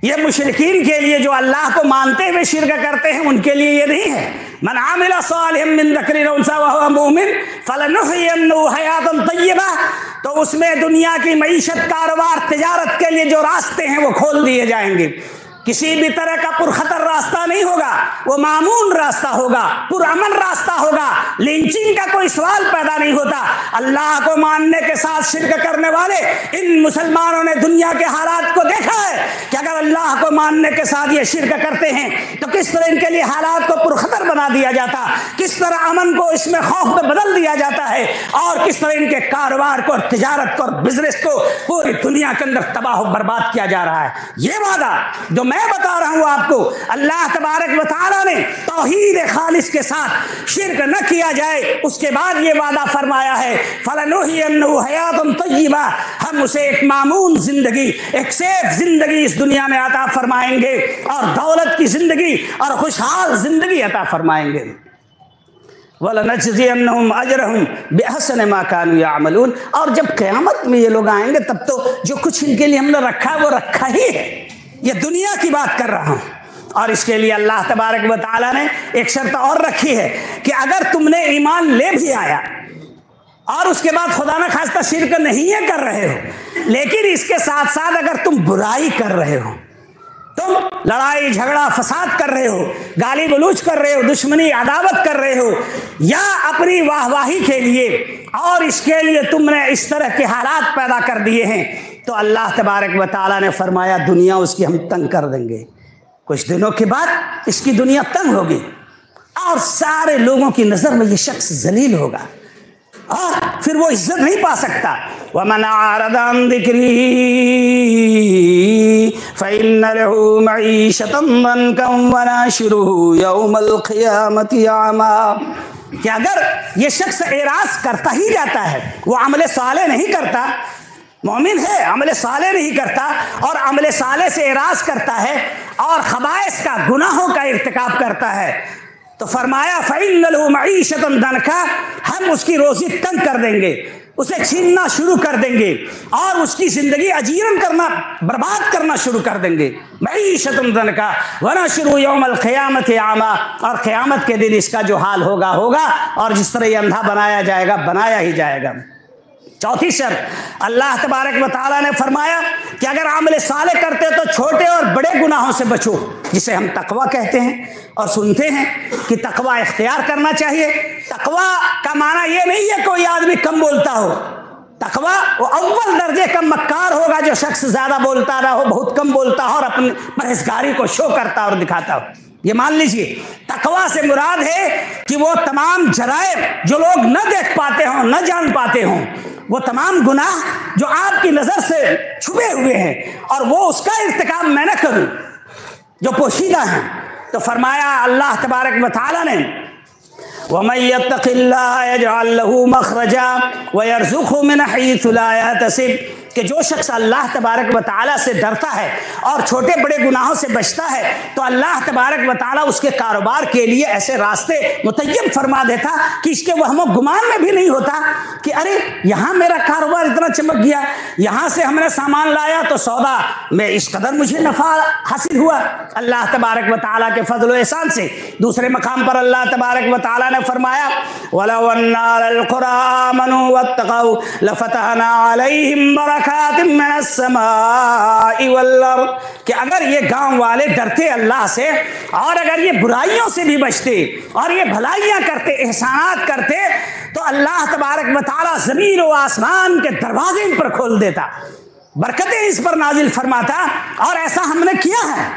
یہ مشرکین کے لیے جو اللہ کو مانتے ہوئے شرک کرتے ہیں ان کے لیے یہ نہیں ہے۔ من عمل صالحا من ذکر او انثى وهو مؤمن فلنحيينه حیاة طیبہ، تو اس میں دنیا کی معیشت، کاروبار، تجارت کے لیے جو راستے ہیں وہ کھول دیے جائیں گے کسی بھی طرح کا پرخطر راستہ نہیں ہوگا، وہ معمون راستہ ہوگا، پرامن راستہ ہوگا، لنچنگ کا کوئی سوال پیدا نہیں ہوتا۔ اللہ کو ماننے کے ساتھ شرک کرنے والے ان مسلمانوں نے دنیا کے حالات کو دیکھا ہے کہ اگر اللہ کو ماننے کے ساتھ یہ شرک کرتے ہیں تو کس طرح ان کے لیے حالات کو پرخطر بنا دیا جاتا، کس طرح امن کو اس میں خوف میں بدل دیا جاتا ہے، اور کس طرح ان کے کاروبار کو اور تجارت کو اور بزنس کو پوری دنیا کے اندر تباہ و برباد کیا جا رہا ہے۔ یہ وعدہ جو میں بتا رہا ہوں آپ کو، اللہ تبارک و تعالیٰ نے توحید خالص کے ساتھ شرک نہ کیا جائے، اس کے بعد یہ وعدہ فرمایا ہے فَلَنُحْيِيَنَّهُ حَيَاةً طَيِّبَةً، ہم اسے ایک معمون زندگی، ایک سیف زندگی اس دنیا میں عطا فرمائیں گے، اور دولت کی زندگی اور خوشحال زندگی عطا فرمائیں گے۔ وَلَنَجْزِيَنَّهُمْ أَجْرَهُمْ بِأَحْسَنِ مَا كَانُوا يَعْمَلُونَ، اور جب قیامت میں یہ لوگ آئیں گے تب تو جو کچھ ان کے لیے ہم نے رکھا ہے وہ رکھا ہی ہے۔ یہ دنیا کی بات کر رہا ہوں، اور اس کے لیے اللہ تبارک و تعالیٰ نے ایک شرط اور رکھی ہے کہ اگر تم نے ایمان لے بھی آیا اور اس کے بعد خدا نہ خواستہ شرک نہیں کر رہے ہو، لیکن اس کے ساتھ ساتھ اگر تم برائی کر رہے ہو، تم لڑائی جھگڑا فساد کر رہے ہو، گالی گلوچ کر رہے ہو، دشمنی عداوت کر رہے ہو، یا اپنی واہ واہی کے لیے اور اس کے لیے تم نے اس طرح کے حالات پیدا کر دیے ہیں، تو اللہ تبارک و تعالیٰ نے فرمایا دنیا اس کی ہم تنگ کر دیں گے۔ کچھ دنوں کے بعد اس کی دنیا تنگ ہوگی اور سارے لوگوں کی نظر میں یہ شخص ذلیل ہوگا اور پھر وہ عزت نہیں پا سکتا۔ وَمَنْ أَعْرَضَ عَنْ ذِكْرِي فَإِنَّ لَهُ مَعِيشَةً ضَنكًا وَنَحْشُرُهُ يَوْمَ الْقِيَامَةِ أَعْمَىٰ، کہ اگر یہ شخص اعراض کرتا ہی جاتا ہے، وہ عمل صالح نہیں کرتا، مومن ہے عمل صالح نہیں کرتا اور عمل صالح سے اعراض کرتا ہے اور خبائث کا گناہوں کا ارتکاب کرتا ہے، تو فرمایا فَإِنَّ لَهُ مَعِيشَةً ضَنكًا، ہم اس کی روزی تنگ کر دیں گے، اسے چھیننا شروع کر دیں گے اور اس کی زندگی اجیرن کرنا، برباد کرنا شروع کر دیں گے۔ مَعِيشَةً ضَنكًا وَنَحْشُرُهُ يَوْمَ الْقِيَامَةِ أَعْمَىٰ، اور قیامت کے دن اس کا جو حال ہوگا ہوگا، اور جس طرح یہ اندھا بنایا جائے گا بنایا ہی جائے گا۔ چوتھی شرط اللہ تبارک و تعالیٰ نے فرمایا کہ اگر عمل صالح کرتے تو چھوٹے اور بڑے گناہوں سے بچو، جسے ہم تقویٰ کہتے ہیں اور سنتے ہیں کہ تقویٰ اختیار کرنا چاہیے۔ تقویٰ کا معنی یہ نہیں ہے کوئی آدمی کم بولتا ہو، تقویٰ وہ اول درجے کا مکار ہوگا جو شخص زیادہ بولتا نہ ہو، بہت کم بولتا ہو اور اپنی پرہیزگاری کو شو کرتا اور دکھاتا ہو۔ یہ مان لیجئے تقویٰ سے مراد ہے کہ وہ تمام جرائم جو لوگ نہ دیکھ پاتے ہوں، نہ جان پاتے ہوں، وہ تمام گناہ جو آپ کی نظر سے چھپے ہوئے ہیں اور وہ اس کا ارتکاب میں نہ کروں، جو پوشیدہ ہیں، تو فرمایا اللہ تبارک و تعالیٰ نے وَمَن يَتَّقِ اللَّهَ يَجْعَل لَّهُ مَخْرَجًا وَيَرْزُقْهُ مِنْ حَيْثُ لَا يَحْتَسِبُ، کہ جو شخص اللہ تبارک و تعالیٰ سے ڈرتا ہے اور چھوٹے بڑے گناہوں سے بچتا ہے تو اللہ تبارک و تعالیٰ اس کے کاروبار کے لیے ایسے راستے متعین فرما دیتا کہ اس کے وہم و گمان میں بھی نہیں ہوتا کہ ارے یہاں میرا کاروبار اتنا چمک گیا، یہاں سے ہم نے سامان لایا تو سودا میں اس قدر مجھے نفع حاصل ہوا۔ اللہ تبارک و تعالیٰ کے فضل و احسان سے دوسرے مقام پر اللہ تبارک و تعالیٰ نے فرمایا وَلَوْ أَنَّ أَهْلَ الْقُرَىٰ آمَنُوا وَاتَّقَوْا لَفَتَحْنَا عَلَيْهِمْ بَرَكَاتٍ مِّنَ السَّمَاءِ وَالْأَرْضِ، کہ اگر یہ گاؤں والے ڈرتے اللہ سے اور اگر یہ برائیوں سے بھی بچتے اور یہ بھلائیاں کرتے، احسانات کرتے، تو اللہ تبارک و تعالیٰ زمین و آسمان کے دروازے ان پر کھول دیتا، برکتیں اس پر نازل فرماتا، اور ایسا ہم نے کیا ہے۔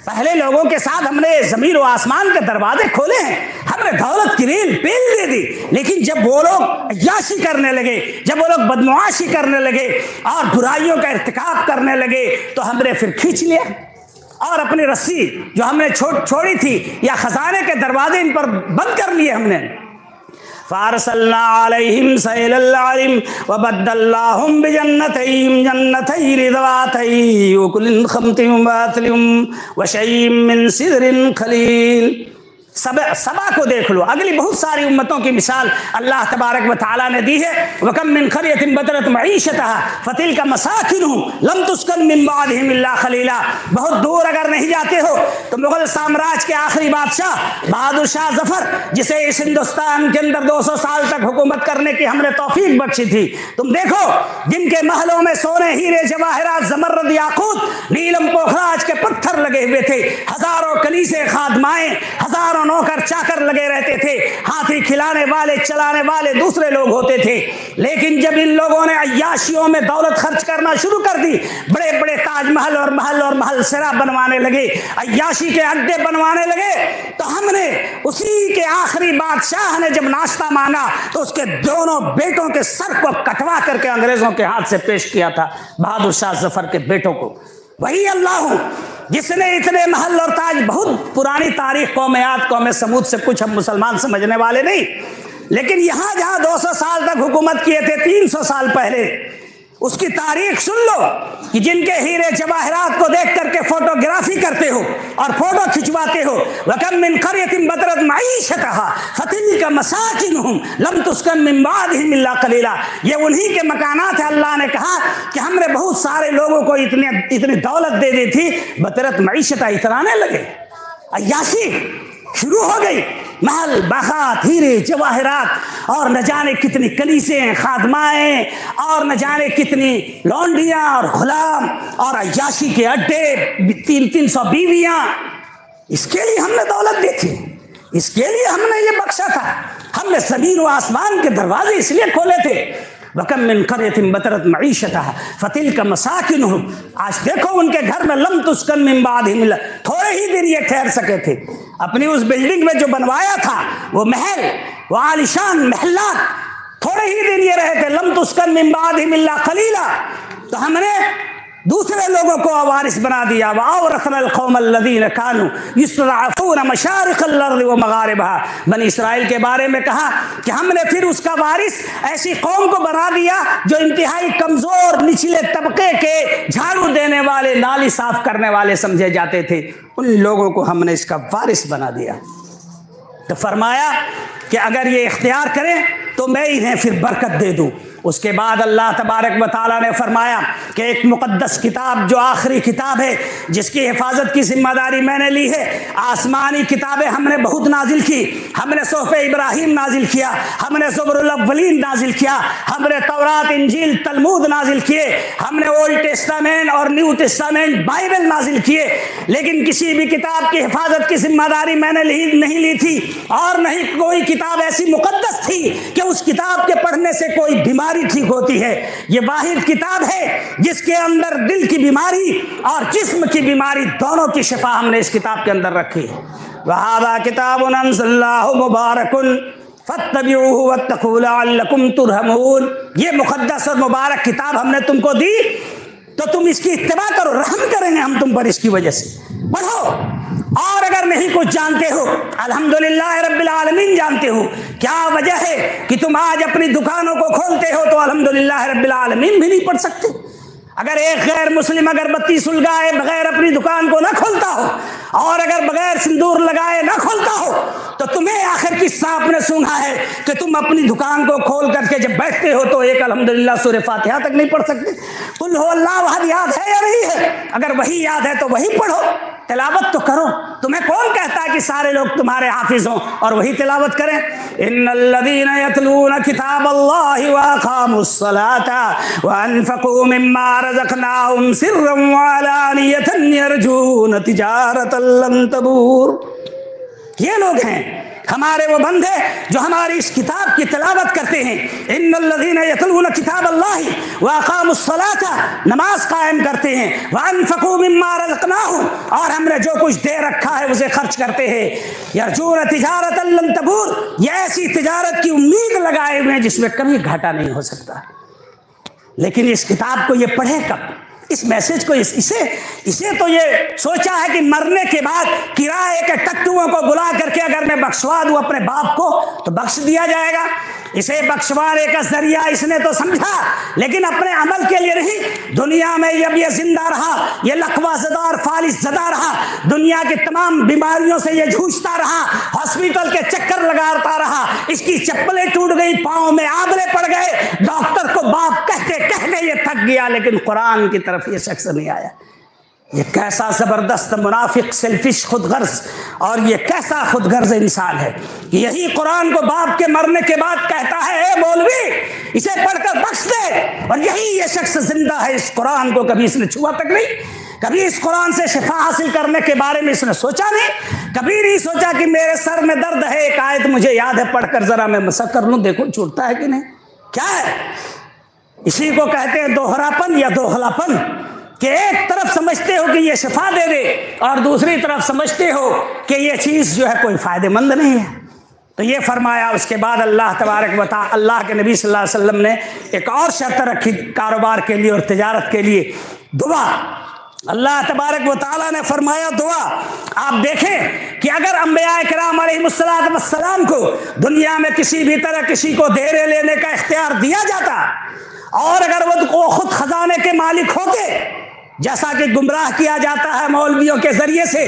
پہلے لوگوں کے ساتھ ہم نے زمین و آسمان کے دروازے کھولے ہیں، ہم نے دولت کی ریل پیل دے دی، لیکن جب وہ لوگ عیاشی کرنے لگے، جب وہ لوگ بدمعاشی کرنے لگے اور برائیوں کا ارتکاب کرنے لگے تو ہم نے پھر کھینچ لیا اور اپنی رسی جو ہم نے چھوڑی تھی یا خزانے کے دروازے ان پر بند کر لیے ہم نے۔ فَأَرْسَلْنَا عَلَيْهِمْ سَيْلَ الْعَرِمِ وَبَدَّلْنَاهُمْ بِجَنَّتَيْهِمْ جَنَّتَيْنِ ذَوَاتَيْ أُكُلٍ خَمْطٍ وَأَثْلٍ وَشَيْءٍ مِّن سِدْرٍ قَلِيلٍ، سبا کو دیکھ لو، اگلی بہت ساری امتوں کی مثال اللہ تبارک و تعالیٰ نے دی ہے. وَكَمْ مِنْ قَرْيَةٍ بَطِرَتْ مَعِيشَتَهَا فَتِلْكَ مَسَاكِنُهُمْ لَمْ تُسْكَنْ مِنْ بَعْدِهِمْ إِلَّا قَلِيلًا. بہت دور اگر نہیں جاتے ہو تو مغل سامراج کے آخری بادشاہ بہادر شاہ ظفر، جسے اس ہندوستان کے اندر 200 سال تک حکومت کرنے کی ہم نے توفیق بخشی تھی، تم دیکھو جن کے محلوں میں سونے، ہیرے، جواہرات، زمرد، یاقوت، نیلم، پوکھراج کے پتھر لگے ہوئے تھے، ہزاروں کنیسے، خادمائیں، ہزاروں نوکر چاکر لگے رہتے تھے، ہاتھی کھلانے والے، چلانے والے دوسرے لوگ ہوتے تھے. لیکن جب ان لوگوں نے عیاشیوں میں دولت خرچ کرنا شروع کر دی، بڑے بڑے تاج محل اور محل سرا بنوانے لگے، عیاشی کے اڈے بنوانے لگے، تو ہم نے اسی کے آخری بادشاہ نے جب ناشتہ مانگا تو اس کے دونوں بیٹوں کے سر کو کٹوا کر کے انگریزوں کے ہاتھ سے پیش کیا تھا، بہادر شاہ ظفر کے بیٹوں کو. وہی اللہ ہوں جس نے اتنے محل اور تاج. بہت پرانی تاریخ قوم سمود سے کچھ ہم مسلمان سمجھنے والے نہیں، لیکن یہاں جہاں 200 سال تک حکومت کیے تھے 300 سال پہلے، اس کی تاریخ سن لو کہ جن کے ہیرے جواہرات کو دیکھ کر کے فوٹوگرافی کرتے ہو اور فوٹو کھنچواتے ہو. وَكَمْ مِنْ قَرْيَةٍ بَطِرَتْ مَعِيشَتَهَا فَتِلْكَ مَسَاكِنُهُمْ لَمْ تُسْكَنْ مِنْ بَعْدِهِمْ إِلَّا قَلِيلًا. یہ انہی کے مکانات ہیں. اللہ نے کہا کہ ہم نے بہت سارے لوگوں کو اتنی دولت دے دی تھی، بطرت معیشت اترانے لگے، عیاشی شروع ہو گئی، محل، باغات، ہیرے، جواہرات، اور نہ جانے کتنی کنیسیں، خادمائیں، اور نہ جانے کتنی لونڈیاں اور غلام، اور عیاشی کے اڈے، 300 بیویاں. اس کے لیے ہم نے دولت دی تھی، اس کے لیے ہم نے یہ بخشا تھا. ہم نے زمین و آسمان کے دروازے اس لیے کھولے تھے. وَكَمْ مِنْ قَرْيَةٍ بَطِرَتْ مَعِيشَتَهَا فَتِلْكَ مَسَاكِنُهُمْ. آج دیکھو ان کے گھر میں لَمْ تُسْكَنْ مِنْ بَعْدِهِمْ، تھوڑے ہی دن یہ ٹھہر سکے تھے. اپنی اس بلڈنگ میں جو بنوایا تھا، وہ محل، وہ عالیشان محلات، تھوڑے ہی دن یہ رہے تھے. لَمْ تُسْكَنْ مِنْ بَعْدِهِمْ إِلَّا قَلِيلًا. تو ہم نے دوسرے لوگوں کو وارث بنا دیا. وَأَوْرَثْنَا الْقَوْمَ الَّذِينَ كَانُوا يُسْتَضْعَفُونَ مَشَارِقَ الْأَرْضِ وَمَغَارِبَهَا. بنی اسرائیل کے بارے میں کہا کہ ہم نے پھر اس کا وارث ایسی قوم کو بنا دیا جو انتہائی کمزور، نچلے طبقے کے، جھاڑو دینے والے، نالی صاف کرنے والے سمجھے جاتے تھے. ان لوگوں کو ہم نے اس کا وارث بنا دیا. تو فرمایا کہ اگر یہ اختیار کریں تو میں انہیں پھر برکت دے دوں. اس کے بعد اللہ تبارک و تعالیٰ نے فرمایا کہ ایک مقدس کتاب جو آخری کتاب ہے، جس کی حفاظت کی ذمہ داری میں نے لی ہے. آسمانی کتابیں ہم نے بہت نازل کی. ہم نے صحف ابراہیم نازل کیا، ہم نے زبر الاولین نازل کیا، ہم نے تورات، انجیل، تلمود نازل کیے، ہم نے اولڈ ٹیسٹامنٹ اور نیو ٹیسٹامنٹ، بائبل نازل کیے. لیکن کسی بھی کتاب کی حفاظت کی ذمہ داری میں نے نہیں لی تھی، اور نہیں کوئی کتاب ایسی مقدس تھی کہ اس کتاب کے پڑھنے سے کوئی بیماری ٹھیک ہوتی ہے. یہ واحد کتاب ہے جس کے اندر دل کی بیماری اور جسم کی بیماری دونوں کی شفا ہم نے اس کتاب کے اندر رکھی ہے. وَهَذَا كِتَابٌ أَنزَلْنَاهُ مُبَارَكٌ فَاتَّبِعُوهُ وَاتَّقُوا لَعَلَّكُمْ تُرْحَمُونَ. یہ مقدس اور مبارک کتاب ہم نے تم کو دی تو تم اس کی اتباع کرو، رحم کریں گے ہم تم پر اس کی وجہ سے. پڑھو، اور اگر نہیں کچھ جانتے ہو، الحمدللہ رب العالمین جانتے ہو. کیا وجہ ہے کہ تم آج اپنی دکانوں کو کھولتے ہو تو الحمدللہ رب العالمین بھی نہیں پڑھ سکتے؟ اگر ایک غیر مسلم اگربتی سلگائے بغیر اپنی دکان کو نہ کھولتا ہو، اور اگر بغیر سندور لگائے نہ کھولتا ہو، تو تمہیں آخر کس سانپ نے سونگھا ہے کہ تم اپنی دکان کو کھول کر کے جب بیٹھتے ہو تو ایک الحمدللہ سورہ فاتحہ تک نہیں پڑھ سکتے؟ قل هو اللہ احد یاد ہے یا نہیں ہے؟ اگر وہی یاد ہے تو وہی پڑھو، تلاوت تو کرو. تمہیں کون کہتا ہے کہ سارے لوگ تمہارے حافظ ہوں اور وہی تلاوت کریں؟ ان الذين يتلون كتاب الله واقاموا الصلاه وانفقوا مما رزقناهم سرا وعلانية يرجون تجارة لن تبور. یہ لوگ ہیں ہمارے وہ بندے جو ہماری اس کتاب کی تلاوت کرتے ہیں. ان الذين يتلون كتاب الله واقاموا الصلاه، نماز قائم کرتے ہیں. وانفقوا مما رزقناهم، اور ہم نے جو کچھ دے رکھا ہے اسے خرچ کرتے ہیں. يرجون تجارة لن تبور، یہ ایسی تجارت کی امید لگائے ہوئے ہیں جس میں کبھی گھاٹا نہیں ہو سکتا. لیکن اس کتاب کو یہ پڑھے کب؟ اس میسج کو اسے تو یہ سوچا ہے کہ مرنے کے بعد کرائے کے ٹٹوؤں کو بلا کر کے اگر میں بخشوا دوں اپنے باپ کو تو بخش دیا جائے گا. اسے بخشوانے کا ذریعہ اس نے تو سمجھا، لیکن اپنے عمل کے لیے نہیں۔ دنیا میں جب یہ زندہ رہا، یہ لقوہ زدہ اور فالس زدہ رہا، دنیا کی تمام بیماریوں سے یہ جھوجتا رہا، ہاسپٹل کے چکر لگاتا رہا، اس کی چپلیں ٹوٹ گئی، پاؤں میں آبلے پڑ گئے، ڈاکٹر کو باپ کہتے کہتے یہ تھک گیا، لیکن قرآن کی طرف یہ شخص نہیں آیا۔ یہ کیسا زبردست منافق، سیلفش، خود غرض، اور یہ کیسا خود غرض انسان ہے۔ یہی قرآن کو باپ کے مرنے کے بعد کہتا ہے اے مولوی اسے پڑھ کر بخش دے، اور یہی یہ شخص زندہ ہے، اس قرآن کو کبھی اس نے چھوا تک نہیں، کبھی اس قرآن سے شفا حاصل کرنے کے بارے میں اس نے سوچا نہیں، کبھی نہیں سوچا کہ میرے سر میں درد ہے، ایک آیت مجھے یاد ہے، پڑھ کر ذرا میں مسح کر لوں، دیکھو چھوٹتا ہے کہ نہیں۔ کیا ہے؟ اسی کو کہتے ہیں دوہراپن یا دوغلاپن، کہ ایک طرف سمجھتے ہو کہ یہ شفا دے دے اور دوسری طرف سمجھتے ہو کہ یہ چیز جو ہے کوئی فائدہ مند نہیں ہے۔ تو یہ فرمایا۔ اس کے بعد اللہ تبارک و تعالی، اللہ کے نبی صلی اللہ علیہ وسلم نے ایک اور شرط رکھی کاروبار کے لیے اور تجارت کے لیے، دعا۔ اللہ تبارک و تعالیٰ نے فرمایا دعا۔ آپ دیکھیں کہ اگر انبیاء کرام علیہ السلام کو دنیا میں کسی بھی طرح کسی کو دیرے لینے کا اختیار دیا جاتا، اور اگر وہ خود خزانے کے مالک ہوتے، جیسا کہ گمراہ کیا جاتا ہے مولویوں کے ذریعے سے،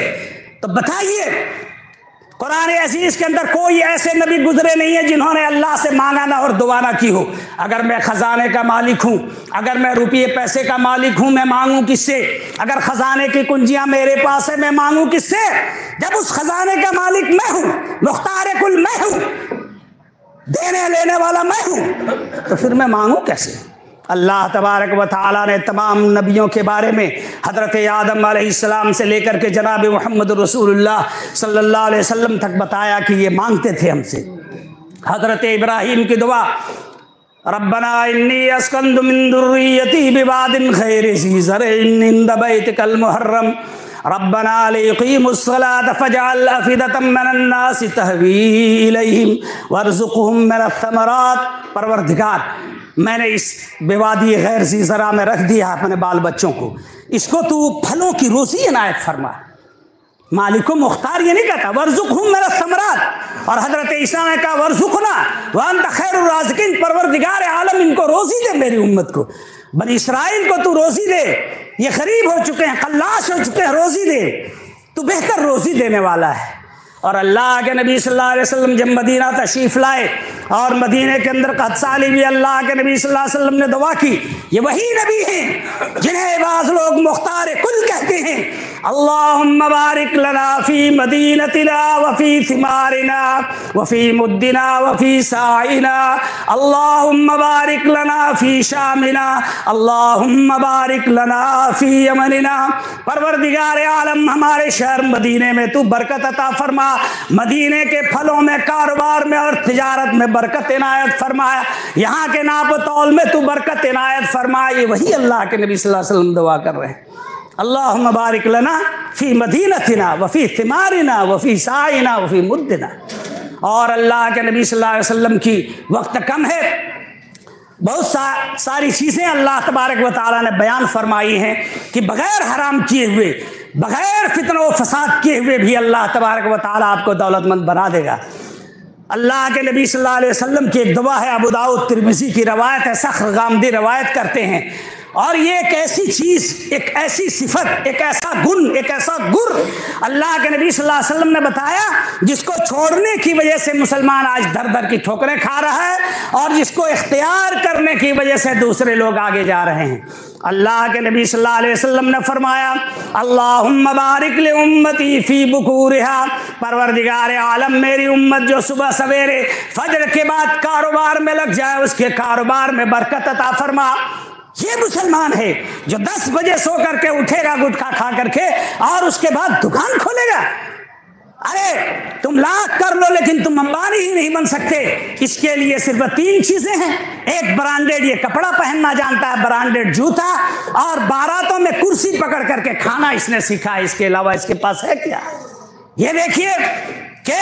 تو بتائیے قرآن عزیز کے اندر کوئی ایسے نبی گزرے نہیں ہیں جنہوں نے اللہ سے مانگا نہ اور دعا نہ کی ہو۔ اگر میں خزانے کا مالک ہوں، اگر میں روپیے پیسے کا مالک ہوں، میں مانگوں کس سے؟ اگر خزانے کی کنجیاں میرے پاس ہے، میں مانگوں کس سے؟ جب اس خزانے کا مالک میں ہوں، مختار کل میں ہوں، دینے لینے والا میں ہوں، تو پھر میں مانگوں کیسے؟ اللہ تبارک و تعالیٰ نے تمام نبیوں کے بارے میں حضرت آدم علیہ السلام سے لے کر کے جناب محمد رسول اللہ صلی اللہ علیہ وسلم تک بتایا کہ یہ مانگتے تھے ہم سے۔ حضرت ابراہیم کی دعا، ربنا انی اسکنت من ذریتی بواد غیر ذی زرع عند بیتک المحرم ربنا لیقیموا الصلاة فاجعل افئدة من الناس تہوی الیہم وارزقہم من الثمرات۔ پروردگار، میں نے اس بوادی غیر ذی زرع میں رکھ دیا اپنے بال بچوں کو، اس کو تو پھلوں کی روزی عنایت فرما۔ مالک و مختار یہ نہیں کہتا وارزقہم من الثمرات، اور حضرت عیسیٰ نے کہا وارزقنا وانت خیر الرازقین، پروردگار عالم ان کو روزی دے، میری امت کو، بنی اسرائیل کو تو روزی دے، یہ غریب ہو چکے ہیں، قلاش ہو چکے ہیں، روزی دے، تو بہتر روزی دینے والا ہے۔ اور اللہ کے نبی صلی اللہ علیہ وسلم جب مدینہ تشریف لائے اور مدینہ کے اندر قد سالی بھی اللہ کے نبی صلی اللہ علیہ وسلم نے دعا کی، یہ وہی نبی ہیں جنہیں بعض لوگ مختار کل کہتے ہیں۔ اللہم بارک لنا فی مدینتنا وفی ثمارنا وفی مدنا وفی ساعنا، اللہم بارک لنا فی شامنا، اللہم بارک لنا فی یمننا۔ پروردگار عالم، ہمارے شہر مدینے میں تو برکت عطا فرما، مدینے کے پھلوں میں، کاروبار میں اور تجارت میں برکت عنایت فرمایا، یہاں کے ناپ و تول میں تو برکت عنایت فرما۔ یہ وہی اللہ کے نبی صلی اللہ علیہ وسلم دعا کر رہے ہیں، اللہم بارک لنا فی مدینتنا وفی ثمارنا وفی ساعنا وفی مدنا۔ اور اللہ کے نبی صلی اللہ علیہ وسلم کی وقت کم ہے، بہت ساری چیزیں اللہ تبارک و تعالیٰ نے بیان فرمائی ہیں کہ بغیر حرام کیے ہوئے، بغیر فتنہ و فساد کیے ہوئے بھی اللہ تبارک و تعالیٰ آپ کو دولت مند بنا دے گا۔ اللہ کے نبی صلی اللہ علیہ وسلم کی ایک دعا ہے، ابو داؤد ترمذی کی روایت ہے، صخر غامدی روایت کرتے ہیں، اور یہ ایک ایسی چیز، ایک ایسی صفت، ایک ایسا گن، ایک ایسا گر اللہ کے نبی صلی اللہ علیہ وسلم نے بتایا جس کو چھوڑنے کی وجہ سے مسلمان آج در در کی ٹھوکریں کھا رہا ہے، اور جس کو اختیار کرنے کی وجہ سے دوسرے لوگ آگے جا رہے ہیں۔ اللہ کے نبی صلی اللہ علیہ وسلم نے فرمایا اللہم بارک لامتی فی بکورہا، پروردگار عالم میری امت جو صبح سویرے فجر کے بعد کاروبار میں لگ جائے، اس کے کاروبار میں برکت عطا فرما۔ یہ مسلمان ہے جو 10 بجے سو کر کے اٹھے گا گٹکا کھا کر کے اور اس کے بعد دکان کھولے گا۔ ارے تم لاکھ کر لو لیکن تم امبانی ہی نہیں بن سکتے۔ اس کے لیے صرف 3 چیزیں ہیں، ایک برانڈیڈ یہ کپڑا پہننا جانتا ہے، برانڈیڈ جوتا، اور باراتوں میں کرسی پکڑ کر کے کھانا اس نے سیکھا ہے، اس کے علاوہ اس کے پاس ہے کیا؟ یہ دیکھیے کہ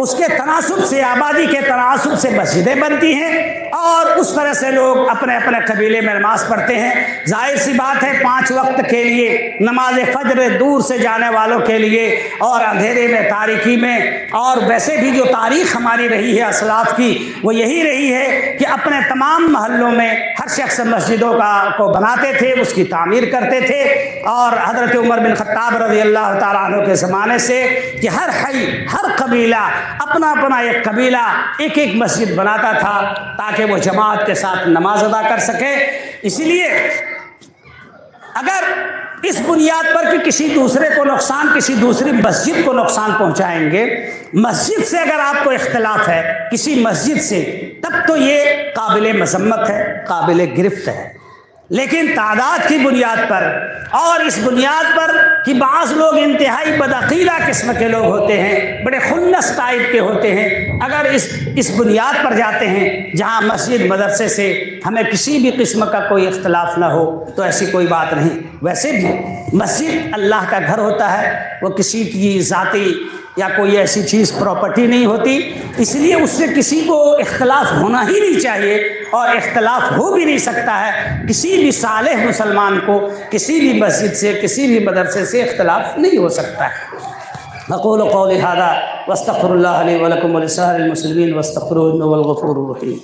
اس کے تناسب سے، آبادی کے تناسب سے مسجدیں بنتی ہیں اور اس طرح سے لوگ اپنے اپنے قبیلے میں نماز پڑھتے ہیں۔ ظاہر سی بات ہے 5 وقت کے لیے نماز فجر دور سے جانے والوں کے لیے اور اندھیرے میں، تاریکی میں، اور ویسے بھی جو تاریخ ہماری رہی ہے اسلاف کی وہ یہی رہی ہے کہ اپنے تمام محلوں میں ہر شخص مسجدوں کو بناتے تھے، اس کی تعمیر کرتے تھے، اور حضرت عمر بن خطاب رضی اللہ تعالیٰ عنہ کے زمانے سے کہ ہر حی، ہر قبیلہ اپنا اپنا ایک قبیلہ ایک ایک مسجد بناتا تھا تاکہ وہ جماعت کے ساتھ نماز ادا کر سکے۔ اسی لیے اگر اس بنیاد پر کہ کسی دوسرے کو نقصان، کسی دوسری مسجد کو نقصان پہنچائیں گے، مسجد سے اگر آپ کو اختلاف ہے کسی مسجد سے، تب تو یہ قابل مذمت ہے، قابل گرفت ہے۔ لیکن تعداد کی بنیاد پر اور اس بنیاد پر کہ بعض لوگ انتہائی بدعقیدہ قسم کے لوگ ہوتے ہیں، بڑے خنث ٹائپ کے ہوتے ہیں، اگر اس بنیاد پر جاتے ہیں جہاں مسجد مدرسے سے ہمیں کسی بھی قسم کا کوئی اختلاف نہ ہو، تو ایسی کوئی بات نہیں۔ ویسے بھی مسجد اللہ کا گھر ہوتا ہے، وہ کسی کی ذاتی یا کوئی ایسی چیز پراپرٹی نہیں ہوتی، اس لیے اس سے کسی کو اختلاف ہونا ہی نہیں چاہیے، اور اختلاف ہو بھی نہیں سکتا ہے۔ کسی بھی صالح مسلمان کو کسی بھی مسجد سے، کسی بھی مدرسے سے اختلاف نہیں ہو سکتا ہے۔ اقول قولی ھذا واستغفر اللہ لی ولکم ولسائر المسلمین واستغفروہ انہ هو الغفور الرحیم۔